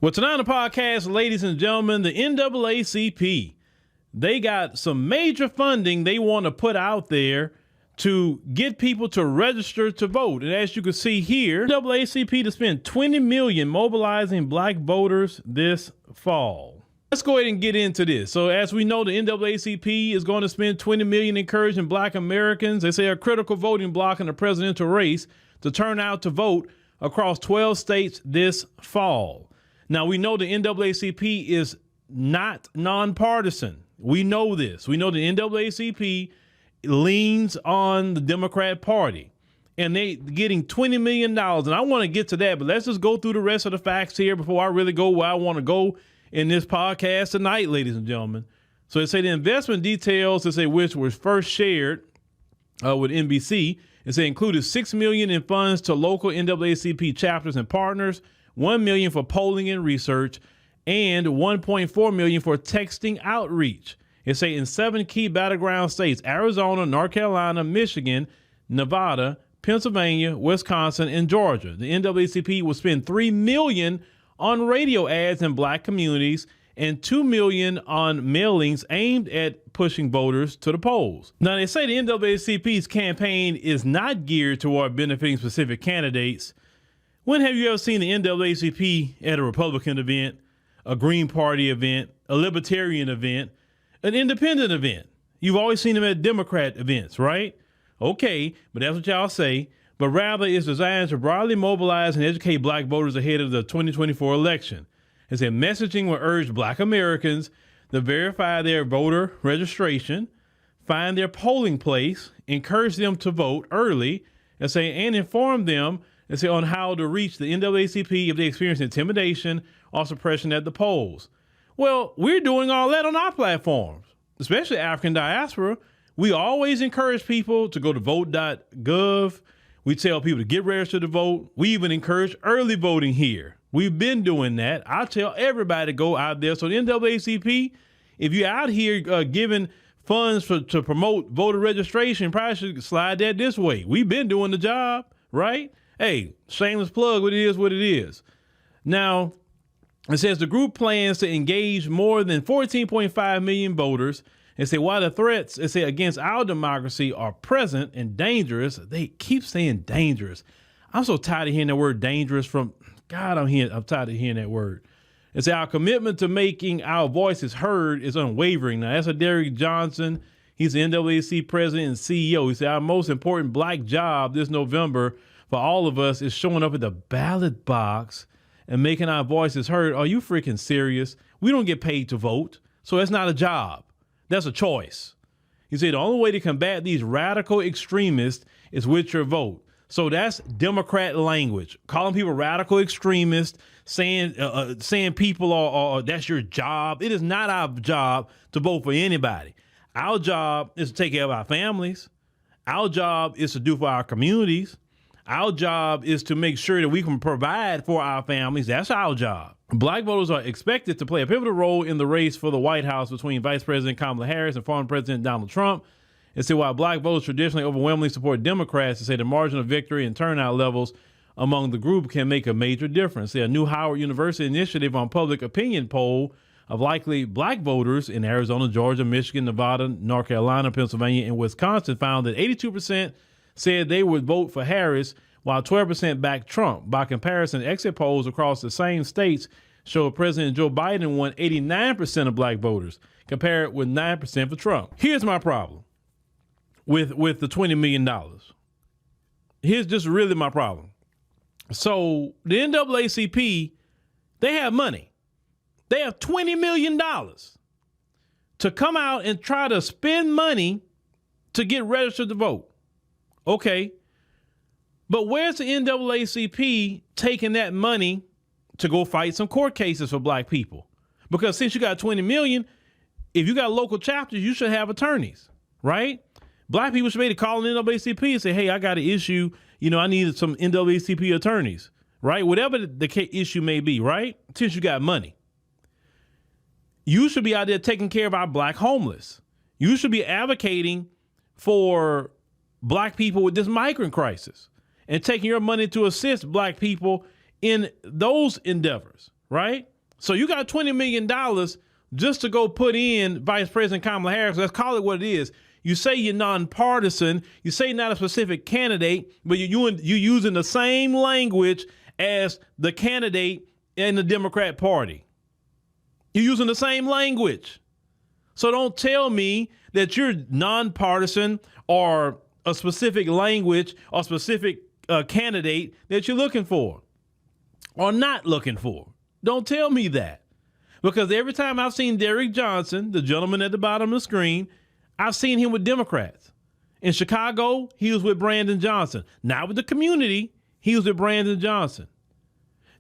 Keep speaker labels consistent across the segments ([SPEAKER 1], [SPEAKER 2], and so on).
[SPEAKER 1] Well, tonight on the podcast, ladies and gentlemen, the NAACP, they got some major funding they want to put out there to get people to register to vote. And as you can see here, NAACP to spend $20 million mobilizing black voters this fall. Let's go ahead and get into this. So as we know, the NAACP is going to spend $20 million encouraging black Americans, they say a critical voting bloc in the presidential race, to turn out to vote across 12 states this fall. Now, we know the NAACP is not nonpartisan. We know this. We know the NAACP leans on the Democrat Party, and they getting $20 million. And I want to get to that, but let's just go through the rest of the facts here before I really go where I want to go in this podcast tonight, ladies and gentlemen. So they say the investment details, they say, which was first shared with NBC, and say included $6 million in funds to local NAACP chapters and partners, $1 million for polling and research, and $1.4 million for texting outreach. It say in 7 key battleground states: Arizona, North Carolina, Michigan, Nevada, Pennsylvania, Wisconsin, and Georgia. The NAACP will spend $3 million on radio ads in black communities and $2 million on mailings aimed at pushing voters to the polls. Now, they say the NAACP's campaign is not geared toward benefiting specific candidates. When have you ever seen the NAACP at a Republican event, a Green Party event, a Libertarian event, an independent event? You've always seen them at Democrat events, right? Okay, but that's what y'all say. But rather, it's designed to broadly mobilize and educate black voters ahead of the 2024 election. It said messaging will urge black Americans to verify their voter registration, find their polling place, encourage them to vote early, and inform them on how to reach the NAACP if they experience intimidation or suppression at the polls. Well, we're doing all that on our platforms, especially African diaspora. We always encourage people to go to vote.gov. We tell people to get registered to vote. We even encourage early voting here. We've been doing that. I tell everybody to go out there. So the NAACP, if you're out here giving funds to promote voter registration, probably should slide that this way. We've been doing the job, right? Hey, shameless plug, what it is. Now, it says the group plans to engage more than 14.5 million voters. And say while the threats, against our democracy are present and dangerous, they keep saying dangerous. I'm so tired of hearing that word dangerous from God. I'm tired of hearing that word. It says our commitment to making our voices heard is unwavering. Now, that's a Derrick Johnson. He's the NAACP president and CEO. He said our most important black job this November for all of us is showing up at the ballot box and making our voices heard. Are you freaking serious? We don't get paid to vote, so that's not a job. That's a choice. He said the only way to combat these radical extremists is with your vote. So that's Democrat language, calling people radical extremists, saying people are that's your job. It is not our job to vote for anybody. Our job is to take care of our families. Our job is to do for our communities. Our job is to make sure that we can provide for our families. That's our job. Black voters are expected to play a pivotal role in the race for the White House between Vice President Kamala Harris and former President Donald Trump. And so while black voters traditionally overwhelmingly support Democrats, to say the margin of victory and turnout levels among the group can make a major difference. A new Howard University initiative on public opinion poll of likely black voters in Arizona, Georgia, Michigan, Nevada, North Carolina, Pennsylvania, and Wisconsin found that 82% said they would vote for Harris, while 12% backed Trump. By comparison, exit polls across the same states show President Joe Biden won 89% of black voters, compared with 9% for Trump. Here's my problem with the $20 million. Here's just really my problem. So the NAACP, they have money. They have $20 million to come out and try to spend money to get registered to vote. Okay. But where's the NAACP taking that money to go fight some court cases for black people? Because since you got 20 million, if you got local chapters, you should have attorneys, right? Black people should be able to call the NAACP and say, hey, I got an issue. I needed some NAACP attorneys, right? Whatever the issue may be, right? Since you got money. You should be out there taking care of our black homeless. You should be advocating for black people with this migrant crisis and taking your money to assist black people in those endeavors, right? So you got $20 million just to go put in Vice President Kamala Harris. Let's call it what it is. You say you're nonpartisan. You say not a specific candidate, but you're using the same language as the candidate in the Democrat Party. You're using the same language. So don't tell me that you're nonpartisan or a specific language or specific candidate that you're looking for or not looking for. Don't tell me that. Because every time I've seen Derrick Johnson, the gentleman at the bottom of the screen, I've seen him with Democrats. In Chicago, he was with Brandon Johnson. Not with the community, he was with Brandon Johnson.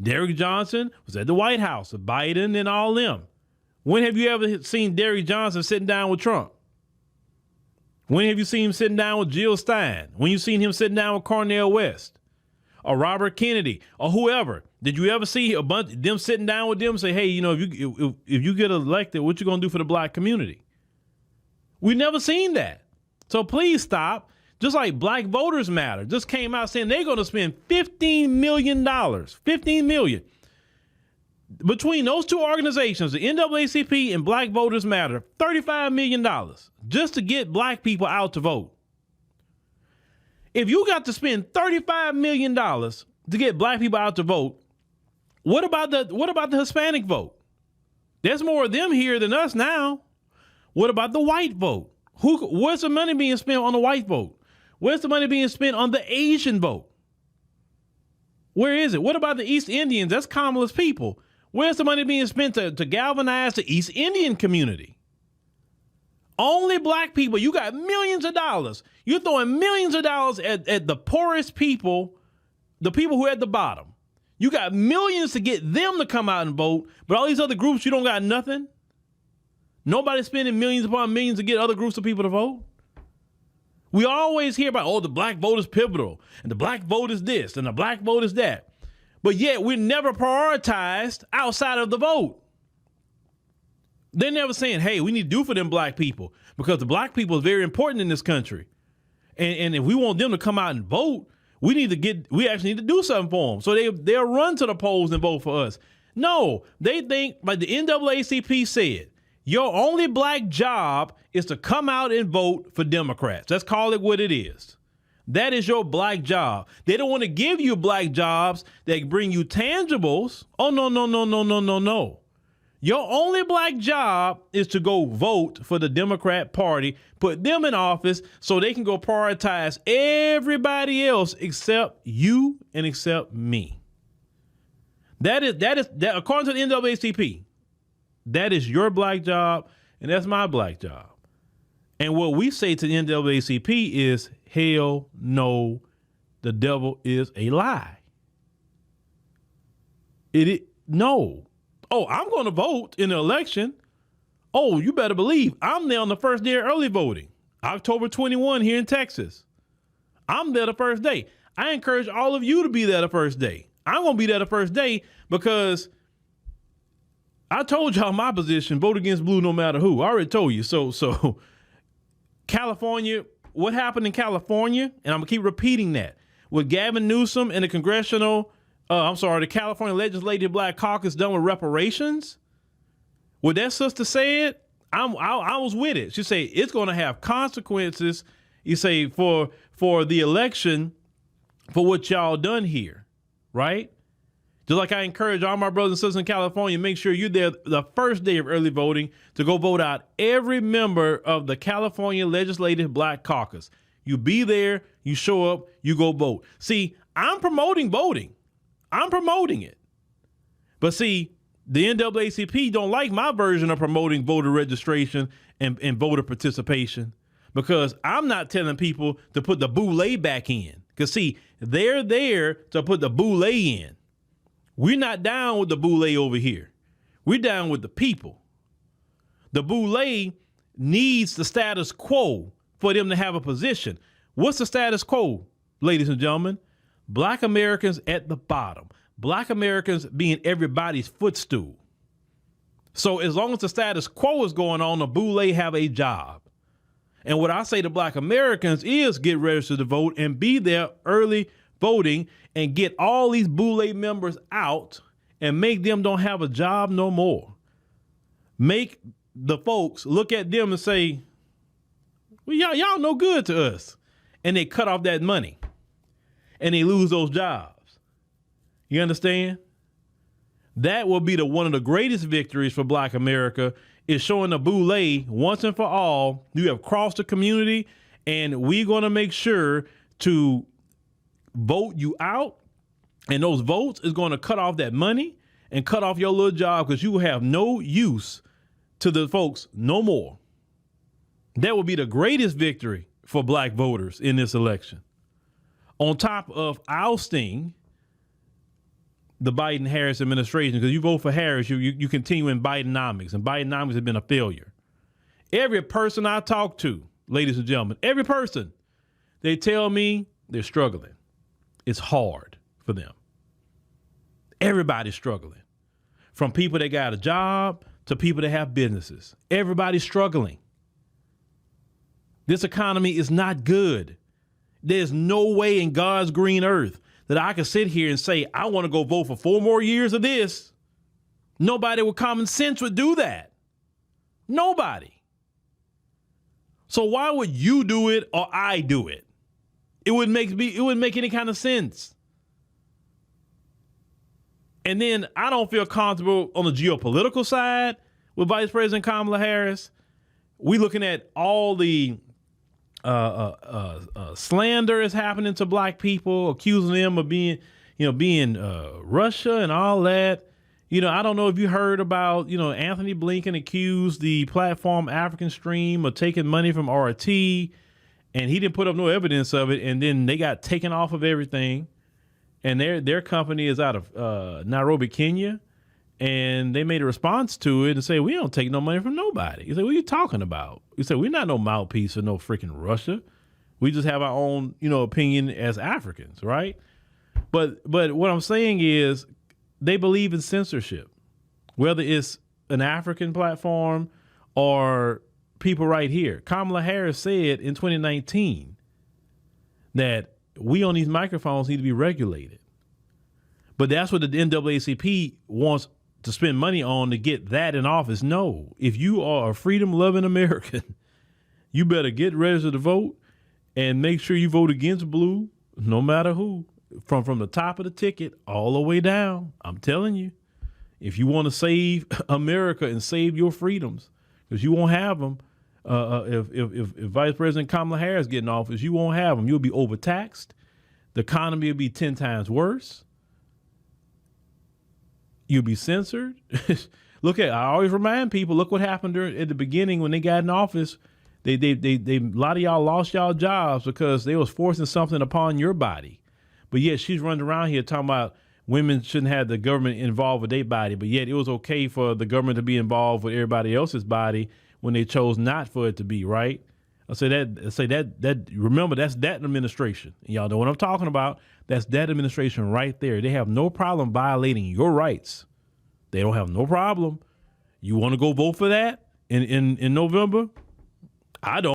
[SPEAKER 1] Derrick Johnson was at the White House with Biden and all them. When have you ever seen Derrick Johnson sitting down with Trump? When have you seen him sitting down with Jill Stein? When you seen him sitting down with Cornel West or Robert Kennedy or whoever? Did you ever see a bunch of them sitting down with them and say, hey, you know, if you get elected, what you going to do for the black community? We've never seen that. So please stop. Just like Black Voters Matter just came out saying they're going to spend $15 million, $15 million. Between those two organizations, the NAACP and Black Voters Matter, $35 million just to get black people out to vote. If you got to spend $35 million to get black people out to vote, what about the Hispanic vote? There's more of them here than us now. What about the white vote? Where's the money being spent on the white vote? Where's the money being spent on the Asian vote? Where is it? What about the East Indians? That's Kamala's people. Where's the money being spent to galvanize the East Indian community? Only black people. You got millions of dollars. You're throwing millions of dollars at the poorest people, the people who are at the bottom. You got millions to get them to come out and vote, but all these other groups, you don't got nothing. Nobody's spending millions upon millions to get other groups of people to vote. We always hear about, the black vote is pivotal, and the black vote is this, and the black vote is that. But yet we're never prioritized outside of the vote. They're never saying, hey, we need to do for them black people, because the black people is very important in this country. And if we want them to come out and vote, we actually need to do something for them. So they'll run to the polls and vote for us. No, they think, like the NAACP said, your only black job is to come out and vote for Democrats. Let's call it what it is. That is your black job. They don't want to give you black jobs that bring you tangibles. Oh, no, no, no, no, no, no, no. Your only black job is to go vote for the Democrat Party, put them in office so they can go prioritize everybody else except you and except me. That is according to the NAACP. That is your black job, and that's my black job. And what we say to the NAACP is, hell no, the devil is a lie. No. Oh, I'm going to vote in the election. Oh, you better believe I'm there on the first day of early voting, October 21 here in Texas. I'm there the first day. I encourage all of you to be there the first day. I'm going to be there the first day because I told y'all my position, vote against blue no matter who. I already told you. So California, what happened in California, and I'm going to keep repeating that, with Gavin Newsom and the the California Legislative Black Caucus done with reparations, what that sister said, I was with it. She said it's going to have consequences, you say, for the election for what y'all done here, right? Just like I encourage all my brothers and sisters in California, make sure you're there the first day of early voting to go vote out every member of the California Legislative Black Caucus. You be there, you show up, you go vote. See, I'm promoting voting. I'm promoting it. But see, the NAACP don't like my version of promoting voter registration and voter participation, because I'm not telling people to put the boule back in. Because see, they're there to put the boule in. We're not down with the boule over here. We're down with the people. The boule needs the status quo for them to have a position. What's the status quo, ladies and gentlemen? Black Americans at the bottom. Black Americans being everybody's footstool. So as long as the status quo is going on, the boule have a job. And what I say to black Americans is get registered to vote and be there early voting and get all these boule members out and make them don't have a job no more. Make the folks look at them and say, well, y'all no good to us. And they cut off that money and they lose those jobs. You understand? That will be one of the greatest victories for Black America, is showing the boule once and for all. You have crossed the community, and we're going to make sure to vote you out. And those votes is going to cut off that money and cut off your little job, because you will have no use to the folks no more. That will be the greatest victory for Black voters in this election. On top of ousting the Biden-Harris administration, because you vote for Harris, you continue in Bidenomics, and Bidenomics has been a failure. Every person I talk to, ladies and gentlemen, every person, they tell me they're struggling. It's hard for them. Everybody's struggling. From people that got a job to people that have businesses. Everybody's struggling. This economy is not good. There's no way in God's green earth that I can sit here and say, I want to go vote for 4 more years of this. Nobody with common sense would do that. Nobody. So why would you do it or I do it? It wouldn't make any kind of sense. And then I don't feel comfortable on the geopolitical side with Vice President Kamala Harris. We looking at all the slander is happening to Black people, accusing them of being Russia and all that. I don't know if you heard about, Anthony Blinken accused the platform African Stream of taking money from RT, and he didn't put up no evidence of it. And then they got taken off of everything. And their company is out of Nairobi, Kenya. And they made a response to it and say, we don't take no money from nobody. You say, what are you talking about? You say, we're not no mouthpiece for no freaking Russia. We just have our own, opinion as Africans, right? But what I'm saying is they believe in censorship, whether it's an African platform or people right here. Kamala Harris said in 2019 that we on these microphones need to be regulated. But that's what the NAACP wants to spend money on to get that in office. No, if you are a freedom-loving American, you better get registered to vote and make sure you vote against blue, no matter who, from the top of the ticket all the way down. I'm telling you, if you want to save America and save your freedoms, because you won't have them. If Vice President Kamala Harris get in office, you won't have them. You'll be overtaxed. The economy will be 10 times worse. You'll be censored. I always remind people, look what happened at the beginning when they got in office. They a lot of y'all lost y'all jobs because they was forcing something upon your body. But yet she's running around here talking about women shouldn't have the government involved with their body. But yet it was okay for the government to be involved with everybody else's body when they chose not for it to be, right? Remember, that's that administration. Y'all know what I'm talking about. That's that administration right there. They have no problem violating your rights. They don't have no problem. You want to go vote for that in November? I don't.